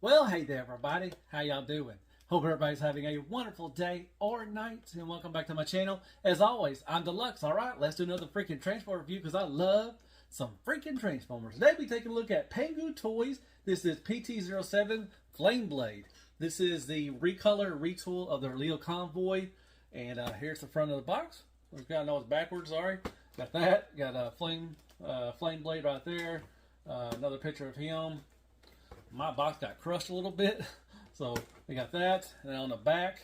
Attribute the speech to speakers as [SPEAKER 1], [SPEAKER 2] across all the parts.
[SPEAKER 1] Well, hey there, everybody. How y'all doing? Hope everybody's having a wonderful day or night, and welcome back to my channel. As always, I'm Deluxe. All right, let's do another freaking Transformer review because I love some freaking Transformers. Today, we taking a look at Pangu toys. This is PT07 Flame Blade. This is the recolor retool of the Lio Convoy, and here's the front of the box. We've got, I know it's backwards. Sorry, got that. Got a flame blade right there. Another picture of him. My box got crushed a little bit, so we got that. And then on the back,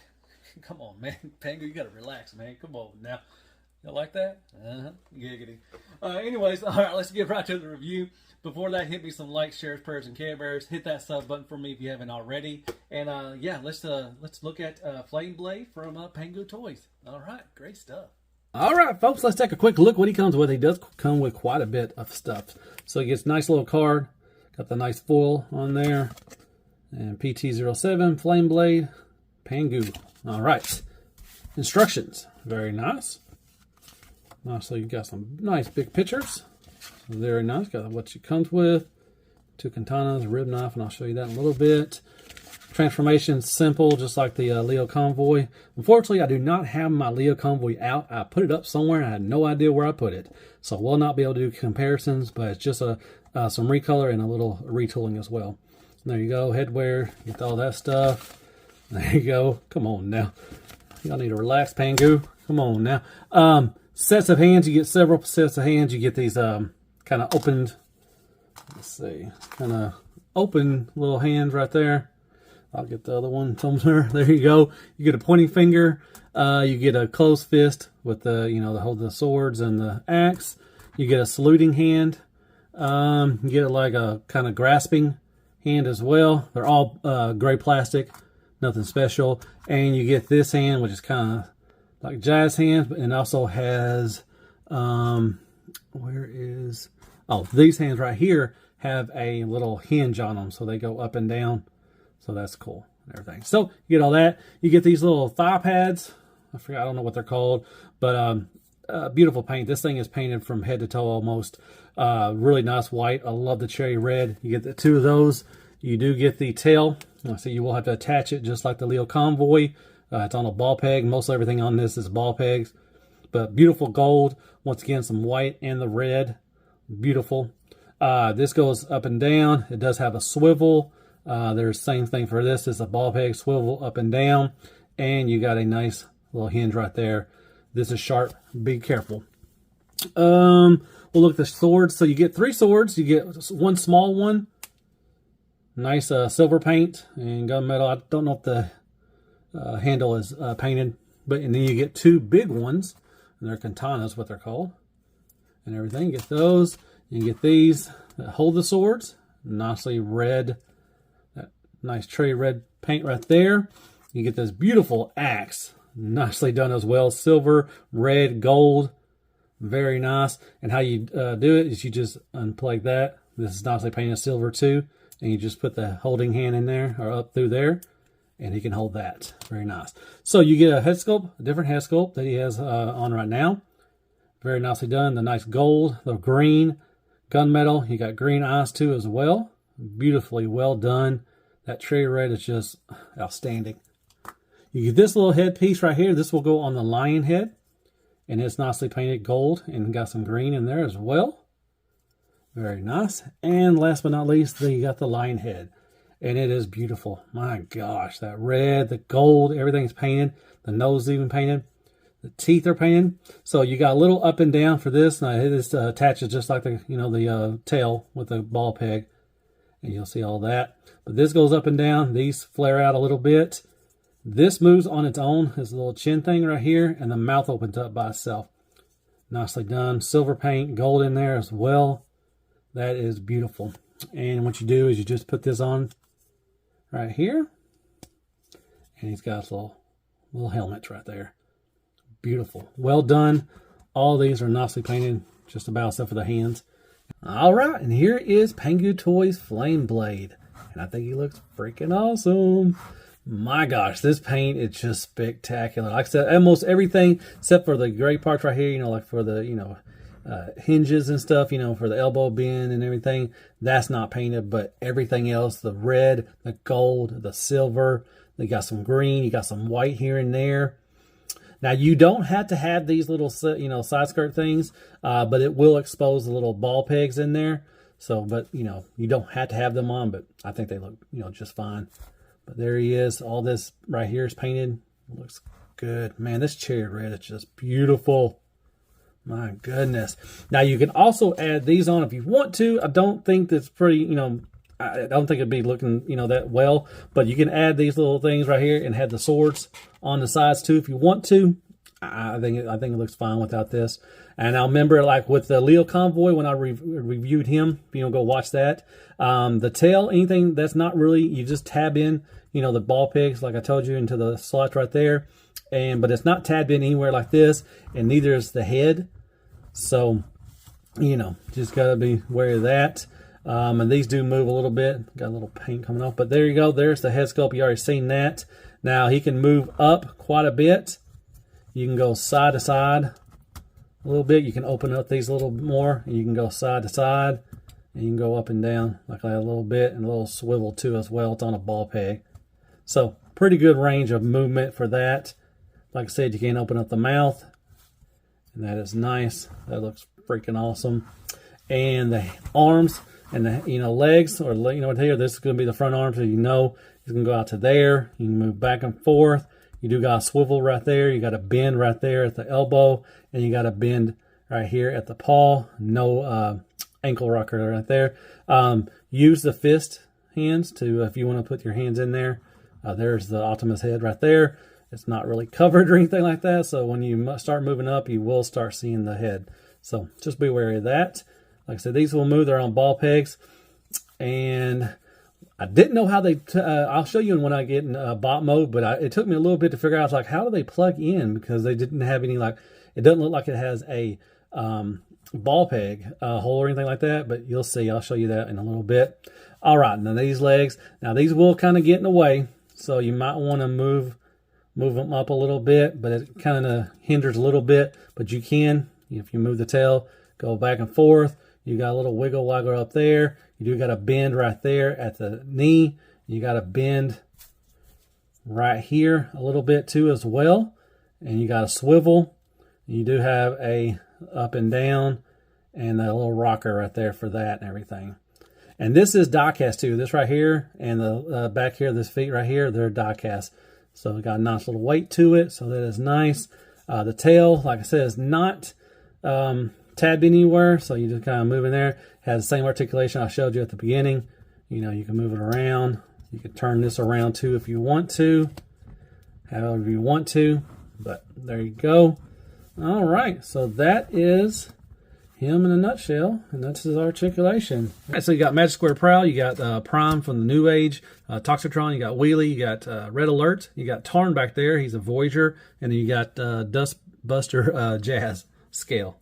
[SPEAKER 1] come on, man, Pangu, you gotta relax, man. Come on now, you like that? Giggity. Anyways, all right, let's get right to the review. Before that, hit me some likes, shares, prayers, and Care Bears. Hit that sub button for me if you haven't already. And yeah, let's look at Flame Blade from Pangu Toys. All right, great stuff. All right, folks, let's take a quick look what he comes with. He does come with quite a bit of stuff. So he gets a nice little card. Got the nice foil on there. And PT07 Flame Blade Pangu. All right. Instructions. Very nice. So you got some nice big pictures. Very nice. Got what she comes with. 2 katanas, a rib knife, and I'll show you that in a little bit. Transformation simple, just like the Lio Convoy. Unfortunately, I do not have my Lio Convoy out. I put it up somewhere and I had no idea where I put it. So I will not be able to do comparisons, but it's just some recolor and a little retooling as well. There you go, headwear, get all that stuff. There you go. Come on now. Y'all need to relax, Pangu. Come on now. Sets of hands, you get several sets of hands. You get these kind of opened, let's see, kind of open little hands right there. I'll get the other one somewhere. There you go. You get a pointing finger. You get a closed fist with the, the hold the swords and the axe. You get a saluting hand. You get like a kind of grasping hand as well. They're all gray plastic, nothing special. And you get this hand, which is kind of like jazz hands, and also has these hands right here have a little hinge on them, so they go up and down. So that's cool and everything. So you get all that. You get these little thigh pads. I don't know what they're called, but beautiful paint. This thing is painted from head to toe almost. Really nice white. I love the cherry red. You get the 2 of those. You do get the tail. So you will have to attach it just like the Lio Convoy. It's on a ball peg. Most everything on this is ball pegs. But beautiful gold. Once again, some white and the red. Beautiful. This goes up and down. It does have a swivel. There's the same thing for this. It's a ball peg swivel up and down. And you got a nice little hinge right there. This is sharp. Be careful. We'll look at the swords. So you get 3 swords. You get 1 small one. Nice silver paint and gunmetal. I don't know if the handle is painted. And then you get 2 big ones. And they're katanas, what they're called. And everything. You get those. You get these that hold the swords. Nicely red. That nice cherry red paint right there. You get this beautiful axe. Nicely done as well. Silver, red, gold. Very nice. And how you do it is you just unplug that. This is nicely painted silver too. And you just put the holding hand in there or up through there. And he can hold that. Very nice. So you get a head sculpt, a different head sculpt that he has on right now. Very nicely done. The nice gold, the green, gunmetal. You got green eyes too as well. Beautifully well done. That cherry red is just outstanding. You get this little headpiece right here. This will go on the lion head. And it's nicely painted gold and got some green in there as well. Very nice. And last but not least, you got the lion head. And it is beautiful. My gosh, that red, the gold, everything's painted. The nose is even painted. The teeth are painted. So you got a little up and down for this. Now this attaches just like the, the tail with the ball peg. And you'll see all that. But this goes up and down. These flare out a little bit. This moves on its own. This little chin thing right here. And the mouth opens up by itself. Nicely done. Silver paint, gold in there as well. That is beautiful. And what you do is you just put this on right here. And he's got his little helmet right there. Beautiful. Well done. All these are nicely painted. Just about except for the hands. All right. And here is Pangu Toys Flame Blade. And I think he looks freaking awesome. My gosh, this paint is just spectacular. Like I said, almost everything except for the gray parts right here, like for the, hinges and stuff, you know, for the elbow bend and everything. That's not painted, but everything else, the red, the gold, the silver, you got some green, you got some white here and there. Now, you don't have to have these little, you know, side skirt things, but it will expose the little ball pegs in there. So, but, you know, you don't have to have them on, but I think they look, you know, just fine. But there he is. All this right here is painted. Looks good. Man, this cherry red is just beautiful. My goodness. Now, you can also add these on if you want to. I don't think that's pretty, you know, I don't think it'd be looking, you know, that well. But you can add these little things right here and have the swords on the sides too if you want to. I think it looks fine without this. And I remember, like with the Lio Convoy, when I reviewed him, you know, go watch that. The tail, anything that's not really, you just tab in, you know, the ball pegs, like I told you, into the slot right there. But it's not tabbed in anywhere like this, and neither is the head. So, you know, just got to be aware of that. And these do move a little bit. Got a little paint coming off. But there you go. There's the head sculpt. You already seen that. Now, he can move up quite a bit. You can go side to side a little bit. You can open up these a little bit more. And you can go side to side. And you can go up and down like that a little bit. And a little swivel too as well. It's on a ball peg. So, pretty good range of movement for that. Like I said, you can open up the mouth. And that is nice. That looks freaking awesome. And the arms and the, you know, legs, or, you know, here, this is going to be the front arm. So, you know, it's going to go out to there. You can move back and forth. You do got a swivel right there. You got a bend right there at the elbow. And you got a bend right here at the paw. No ankle rocker right there. Use the fist hands to, if you want to put your hands in there. There's the Optimus head right there. It's not really covered or anything like that. So when you start moving up, you will start seeing the head. So just be wary of that. Like I said, these will move. They're on ball pegs. And I didn't know how they, I'll show you when I get in bot mode, but it took me a little bit to figure out, like, how do they plug in? Because they didn't have any, like, it doesn't look like it has a ball peg hole or anything like that, but you'll see. I'll show you that in a little bit. All right, now these legs. Now these will kind of get in the way, so you might want to move them up a little bit, but it kind of hinders a little bit. But you can, if you move the tail, go back and forth. You got a little wiggle waggle up there. You do got a bend right there at the knee. You got a bend right here a little bit too as well. And you got a swivel. You do have a up and down and a little rocker right there for that and everything. And this is die cast too. This right here and the back here, this feet right here, they're die cast. So it got a nice little weight to it. So that is nice. The tail, like I said, is not tabbed anywhere. So you just kind of move in there. Has the same articulation I showed you at the beginning. You know, you can move it around. You can turn this around too if you want to. However you want to. But there you go. All right. So that is him in a nutshell, and that's his articulation. All right, so you got Magic Square Prowl, you got Prime from the New Age, Toxitron, you got Wheelie, you got Red Alert, you got Tarn back there, he's a Voyager, and then you got Dust Buster Jazz Scale.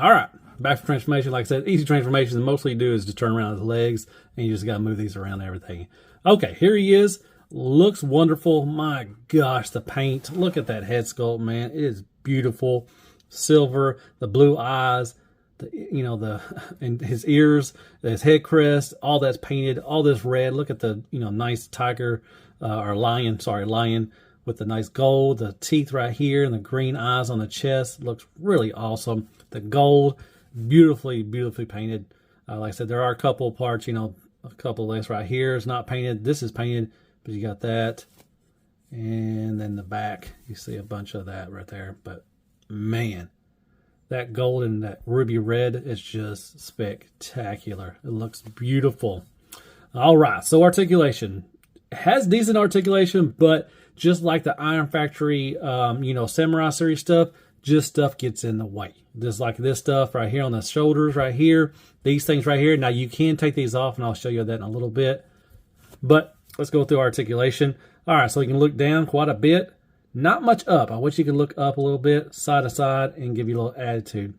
[SPEAKER 1] All right, back to transformation. Like I said, easy transformations. And mostly you do is just turn around his legs, and you just got to move these around and everything. Okay, here he is. Looks wonderful. My gosh, the paint. Look at that head sculpt, man. It is beautiful. Silver, the blue eyes, and his ears, his head crest, all that's painted. All this red. Look at the, nice tiger or lion. Sorry, lion. With the nice gold, the teeth right here, and the green eyes on the chest. Looks really awesome. The gold, beautifully, beautifully painted. Like I said, there are a couple parts, a couple of this right here is not painted. This is painted, but you got that. And then the back, you see a bunch of that right there. But man, that gold and that ruby red is just spectacular. It looks beautiful. All right, so articulation. It has decent articulation, but just like the Iron Factory, Samurai series stuff, just stuff gets in the way. Just like this stuff right here on the shoulders right here, these things right here. Now you can take these off and I'll show you that in a little bit. But let's go through articulation. All right, so you can look down quite a bit. Not much up. I wish you could look up a little bit, side to side, and give you a little attitude.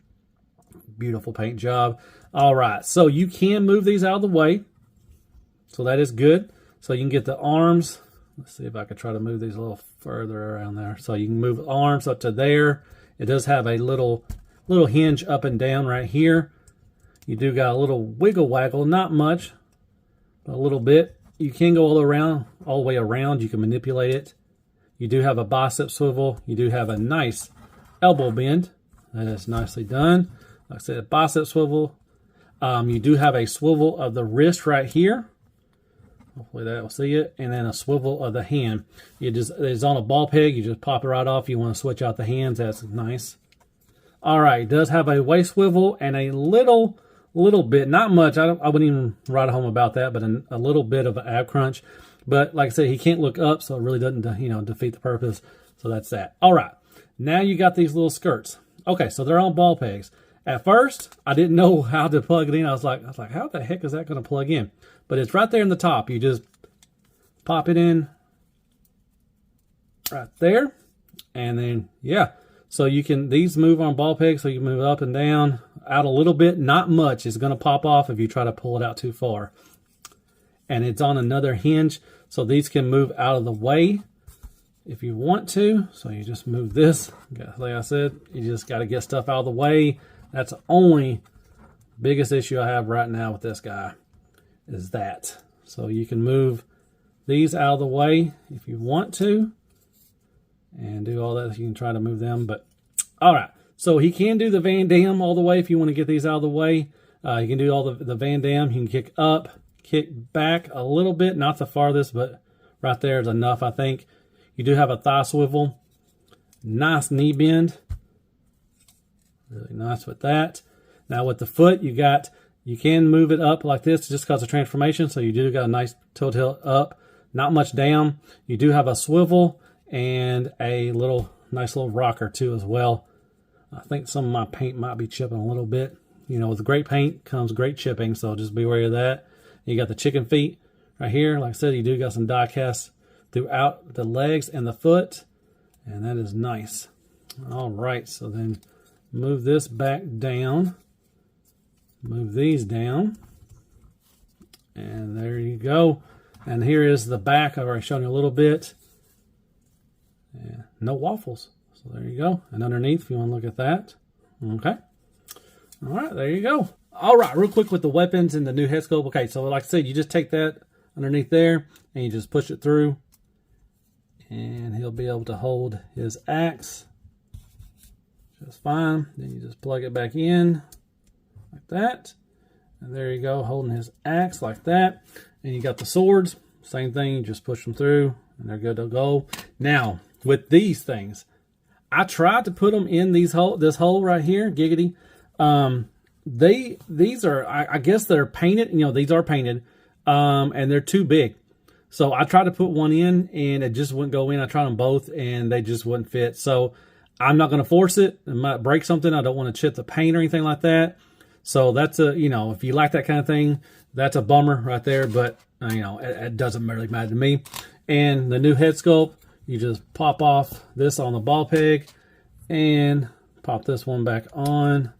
[SPEAKER 1] Beautiful paint job. All right, so you can move these out of the way. So that is good. So you can get the arms. Let's see if I can try to move these a little further around there. So you can move arms up to there. It does have a little hinge up and down right here. You do got a little wiggle waggle, not much, but a little bit. You can go all the way around. You can manipulate it. You do have a bicep swivel. You do have a nice elbow bend. That is nicely done. Like I said, bicep swivel. You do have a swivel of the wrist right here. Hopefully that will see it. And then a swivel of the hand. It's on a ball peg. You just pop it right off. You want to switch out the hands. That's nice. All right. It does have a waist swivel and a little bit, not much. I wouldn't even write home about that, but a little bit of an ab crunch. But like I said, he can't look up, so it really doesn't, defeat the purpose. So that's that. All right. Now you got these little skirts. Okay, so they're on ball pegs. At first, I didn't know how to plug it in. I was like, how the heck is that going to plug in? But it's right there in the top. You just pop it in right there. And then, yeah. So these move on ball pegs, so you can move up and down, out a little bit. Not much. It's going to pop off if you try to pull it out too far. And it's on another hinge. So these can move out of the way if you want to. So you just move this. Like I said, you just got to get stuff out of the way. That's the only biggest issue I have right now with this guy is that. So you can move these out of the way if you want to and do all that. You can try to move them, but all right. So he can do the Van Dam all the way if you want to get these out of the way. You can do all the Van Dam. You can kick up, kick back a little bit, not the farthest, but right there is enough, I think. You do have a thigh swivel. Nice knee bend. Really nice with that. Now with the foot, you can move it up like this just because of transformation. So you do got a nice toe up, not much down. You do have a swivel and a nice little rocker too as well. I think some of my paint might be chipping a little bit. With great paint comes great chipping, so just be wary of that. You got the chicken feet right here. Like I said, you do got some die casts throughout the legs and the foot, and that is nice. All right, so then move this back down. Move these down. And there you go. And here is the back. I've already shown you a little bit. Yeah, no waffles. So there you go. And underneath, if you want to look at that. Okay. All right, there you go. All right, real quick with the weapons and the new head sculpt. Okay, so like I said, you just take that underneath there and you just push it through. And he'll be able to hold his axe just fine. Then you just plug it back in like that. And there you go, holding his axe like that. And you got the swords, same thing, you just push them through and they're good to go. Now, with these things, I tried to put them in this hole right here, giggity. These are, I guess they're painted, these are painted, and they're too big. So I tried to put one in and it just wouldn't go in. I tried them both and they just wouldn't fit. So I'm not going to force it. It might break something. I don't want to chip the paint or anything like that. So that's if you like that kind of thing, that's a bummer right there. But, it doesn't really matter to me. And the new head sculpt, you just pop off this on the ball peg and pop this one back on.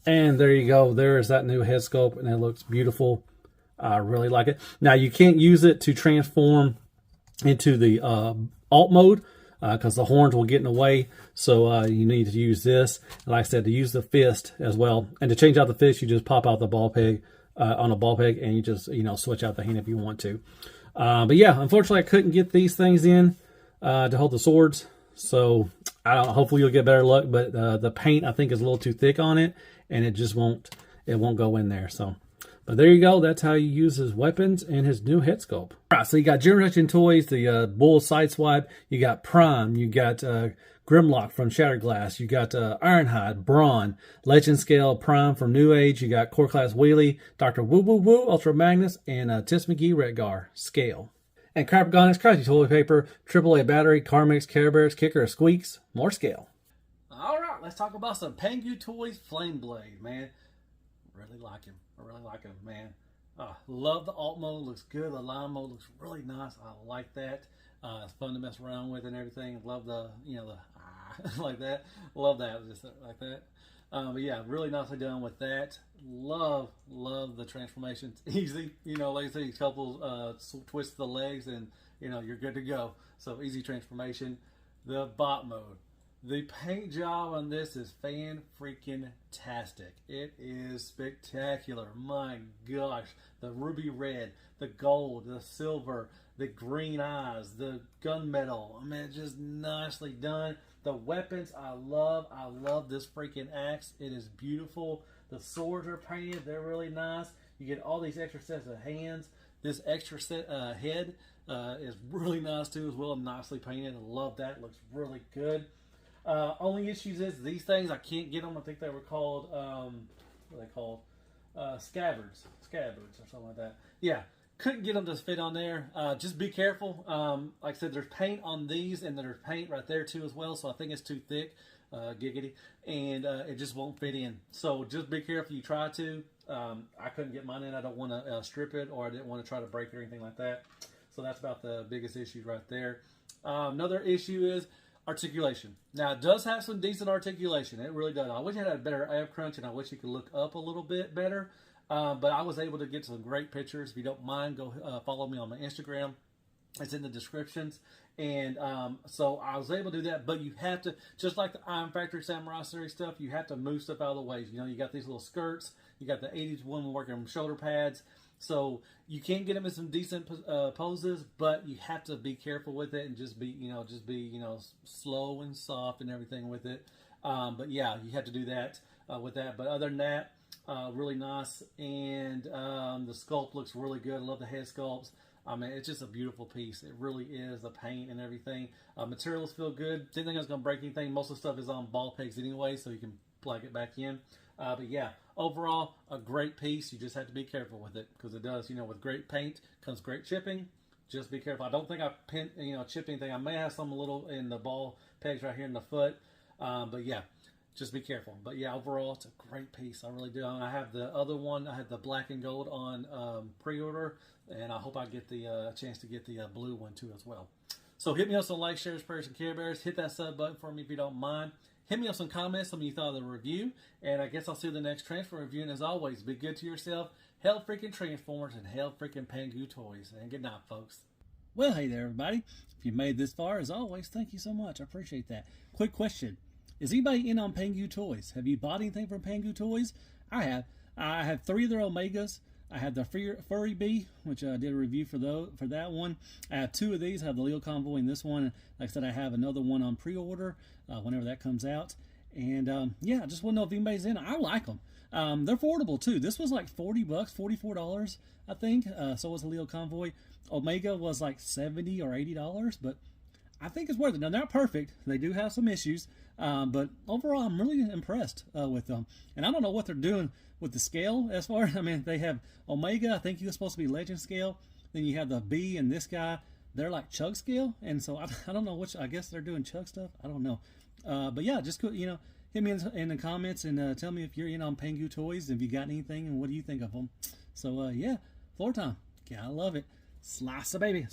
[SPEAKER 1] And there you go. There's that new head sculpt and it looks beautiful. I really like it. Now, you can't use it to transform into the alt mode because the horns will get in the way. So you need to use this. And like I said, to use the fist as well. And to change out the fist, you just pop out the ball peg on a ball peg and you just, switch out the hand if you want to. But yeah, unfortunately, I couldn't get these things in to hold the swords. So hopefully you'll get better luck. But the paint, I think, is a little too thick on it. And it just won't go in there. So. But there you go. That's how you use his weapons and his new head sculpt. All right, so you got Generation Toys, the Bull Sideswipe. You got Prime. You got Grimlock from Shattered Glass. You got Ironhide, Brawn, Legend Scale Prime from New Age. You got Core Class Wheelie, Dr. Woo Woo Woo, Ultra Magnus, and Tis McGee Redgar Scale. And Crapagonics, Crazy Toilet Paper, AAA battery, Carmix, Care Bears, Kicker, Squeaks, more scale.
[SPEAKER 2] All right, let's talk about some Pangu Toys Flame Blade, man. Really like him. I really like him, man. Love the alt mode. Looks good. The line mode looks really nice. I like that. It's fun to mess around with and everything. Love the, like that. Love that, just like that. But yeah, really nicely done with that. Love the transformation. It's easy, like I say, a couple twists the legs and you're good to go. So easy transformation. The bot mode. The paint job on this is fan-freaking-tastic. It is spectacular. My gosh. The ruby red, the gold, the silver, the green eyes, the gunmetal. I mean, it's just nicely done. The weapons, I love this freaking axe. It is beautiful. The swords are painted. They're really nice. You get all these extra sets of hands. This extra set head is really nice too as well. Nicely painted. I love that. It looks really good. Only issues is these things, I can't get them. I think they were called, what are they called? Scabbards or something like that. Yeah, couldn't get them to fit on there. Just be careful. Like I said, there's paint on these and there's paint right there too as well. So I think it's too thick, giggity, and it just won't fit in. So just be careful. You try to. I couldn't get mine in. I don't want to strip it, or I didn't want to try to break it or anything like that. So that's about the biggest issue right there. Another issue is articulation. Now, it does have some decent articulation. It really does. I wish it had a better ab crunch, and I wish you could look up a little bit better. But I was able to get some great pictures. If you don't mind, go follow me on my Instagram. It's in the descriptions. And so I was able to do that. But you have to, just like the Iron Factory Samurai Series stuff, you have to move stuff out of the way. You got these little skirts. You got the 80s woman working shoulder pads. So you can get them in some decent poses, but you have to be careful with it and just be slow and soft and everything with it. But yeah, you have to do that with that. But other than that, really nice. And the sculpt looks really good. I love the head sculpts. I mean, it's just a beautiful piece. It really is. The paint and everything. Materials feel good. Didn't think I was going to break anything. Most of the stuff is on ball pegs anyway, so you can plug it back in. But yeah, overall, a great piece. You just have to be careful with it because it does, with great paint comes great chipping. Just be careful. I don't think I chipped anything. I may have some a little in the ball pegs right here in the foot. But yeah, just be careful. But yeah, overall, it's a great piece. I really do. I have the other one. I had the black and gold on pre-order, and I hope I get the chance to get the blue one too as well. So hit me up some likes, shares, prayers, and Care Bears. Hit that sub button for me if you don't mind. Hit me up some comments, some of you thought of the review, and I guess I'll see you in the next transfer review. And as always, be good to yourself. Hell freaking Transformers and hell freaking Pangu Toys. And good night, folks. Well, hey there, everybody. If you made this far, as always, thank you so much. I appreciate that. Quick question. Is anybody in on Pangu Toys? Have you bought anything from Pangu Toys? I have. I have 3 of their Omegas. I had the Furry Bee, which I did a review for that one. I have 2 of these. I have the Lio Convoy and this one. Like I said, I have another one on pre-order whenever that comes out. And yeah, I just want to know if anybody's in. I like them. They're affordable too. This was like $40, $44, I think. So was the Lio Convoy. Omega was like $70 or $80, but I think it's worth it. Now, they're not perfect. They do have some issues, but overall, I'm really impressed with them. And I don't know what they're doing with the scale as far as, I mean, they have Omega, I think he was supposed to be Legend scale. Then you have the B and this guy, they're like Chug scale. And so I don't know which, I guess they're doing Chug stuff. I don't know. But yeah, just, hit me in the comments and tell me if you're in on Pangu Toys, if you got anything and what do you think of them. So yeah, floor time. Yeah, I love it. Slice a baby.